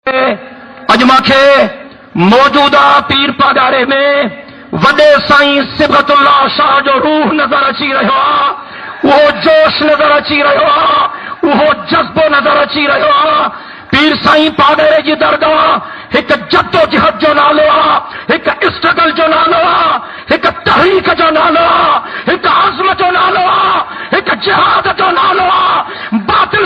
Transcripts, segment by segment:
اج ماکھے موجودہ پیر پاگارے میں وڈے سائیں صبغت اللہ شاہ جو روح نظر اچی رہو آ، وہ جوش نظر اچی رہو آ، وہ جذبو نظر اچی رہو آ۔ پیر سائیں پاگارے جی درگاہ ایک جد و جہد جو نالو آ، ایک اسٹرگل جو نالو آ، ایک تحریک جو نالو آ، ایک عزم جو نالو آ، ایک جہاد جو نالو آ، باطل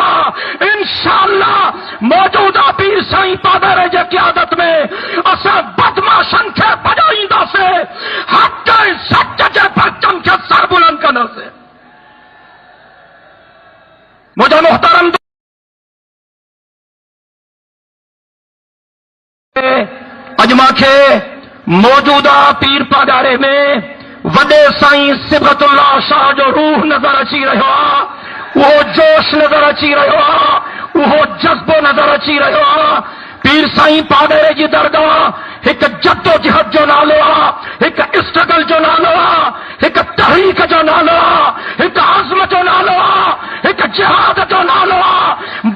آ۔ انشاءاللہ موجودہ پیر سائیں پاگارے جے قیادت میں اساں بدماشن کے بھجائیندہ سے حق سچ جے پرچم کے سر بلند کرنا سے مجھے محترم اج ماکھے موجودہ پیر پاگارے میں وڈے سائیں صبغت اللہ شاہ جو روح نظر اچی رہو آ، وہ جوش نظر اچی رہو آ، وہ جذبو نظر اچی رہو آ۔ پیر سائیں پاگارے جی درگاہ ایک جد و جہد جو نالو آ، ایک اسٹرگل جو نالو آ، ایک تحریک جو نالو آ، ایک عزم جو نالو آ، ایک جہاد جو نالو آ،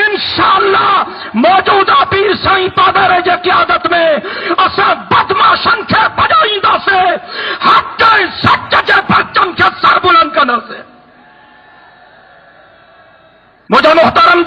انشاءاللہ موجودہ پیر سائیں پاگارے جے قیادت میں اساں بدماشن کے بھجائیندہ سے حق سچ جے پرچم کے سر بلند کرنا سے مجھے محترم